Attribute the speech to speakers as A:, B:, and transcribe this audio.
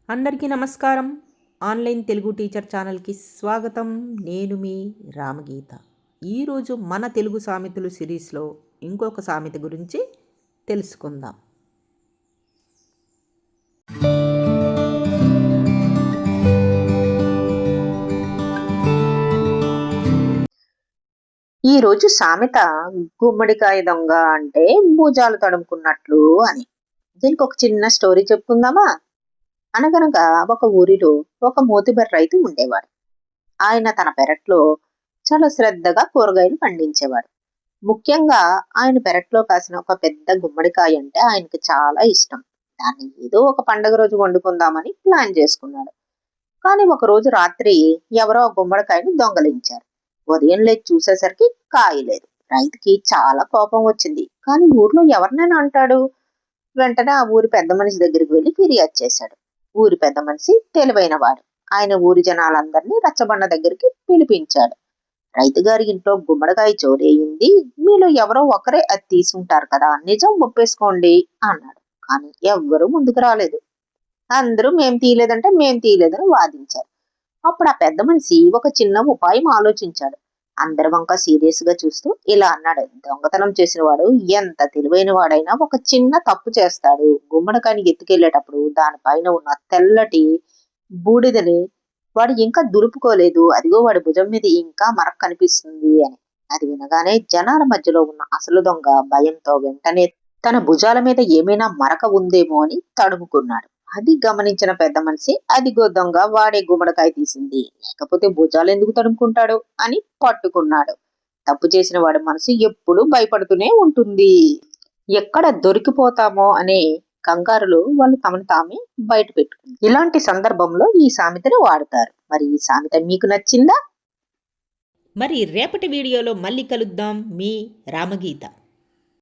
A: అందరికీ నమస్కారం. Online Telugu teacher ఛానల్కి స్వాగతం. నేను మీ రామగీత. ఈరోజు మన తెలుగు సామెతలు సిరీస్లో ఇంకొక సామెత గురించి తెలుసుకుందాం. ఈరోజు సామెత గుమ్మడికాయ దొంగ అంటే భుజాలు తడుముకున్నట్లు అని. దీనికి ఒక చిన్న స్టోరీ చెప్పుకుందామా? అనగనగా ఒక ఊరిలో ఒక మోతిబర్ రైతు ఉండేవాడు. ఆయన తన పెరట్లో చాలా శ్రద్ధగా కూరగాయలు పండించేవాడు. ముఖ్యంగా ఆయన పెరట్లో కాసిన ఒక పెద్ద గుమ్మడికాయ అంటే ఆయనకి చాలా ఇష్టం. దాన్ని ఏదో ఒక పండగ రోజు వండుకుందామని ప్లాన్ చేసుకున్నాడు. కానీ ఒక రోజు రాత్రి ఎవరో ఆ గుమ్మడికాయని దొంగలించారు. ఉదయం లేచి చూసేసరికి కాయ లేదు. రైతుకి చాలా కోపం వచ్చింది. కానీ ఊర్లో ఎవరినైనా అంటాడు? వెంటనే ఆ ఊరి పెద్ద మనిషి దగ్గరికి వెళ్లి ఫిర్యాదు చేశాడు. ఊరి పెద్ద మనిషి తెలివైన వాడు. ఆయన ఊరి జనాలందరినీ రచ్చబండ దగ్గరికి పిలిపించాడు. రైతు గారి ఇంట్లో గుమ్మడికాయ చోరీ అయింది. మీలో ఎవరో ఒకరే అది తీసుంటారు కదా, నిజం ఒప్పేసుకోండి అన్నాడు. కానీ ఎవ్వరూ ముందుకు రాలేదు. అందరూ మేం తీయలేదంటే మేం తీయలేదని వాదించారు. అప్పుడు ఆ పెద్ద మనిషి ఒక చిన్న ఉపాయం ఆలోచించాడు. అందరి వంక సీరియస్ గా చూస్తూ ఇలా అన్నాడు: దొంగతనం చేసిన వాడు ఎంత తెలివైన వాడైనా ఒక చిన్న తప్పు చేస్తాడు. గుమ్మడికాయని ఎత్తుకెళ్లేటప్పుడు దానిపైన ఉన్న తెల్లటి బూడిదని వాడు ఇంకా దులుపుకోలేదు. అదిగో వాడి భుజం మీద ఇంకా మరక కనిపిస్తుంది అని. అది వినగానే జనాల మధ్యలో ఉన్న అసలు దొంగ భయంతో వెంటనే తన భుజాల మీద ఏమైనా మరక ఉందేమో అని తడుముకున్నాడు. అది గమనించిన పెద్ద మనిషి, అదిగో దొంగ, వాడే గుమ్మడికాయ తీసింది, లేకపోతే భుజాలు ఎందుకు తడుముకుంటాడు అని పట్టుకున్నాడు. తప్పు చేసిన వాడి మనసు ఎప్పుడూ భయపడుతూనే ఉంటుంది. ఎక్కడ దొరికిపోతామో అనే కంగారులో వాళ్ళు తమను తామే బయట పెట్టుకుంటారు. ఇలాంటి సందర్భంలో ఈ సామెతను వాడతారు. మరి ఈ సామెత మీకు నచ్చిందా?
B: మరి రేపటి వీడియోలో మళ్ళీ కలుద్దాం. మీ రామగీత.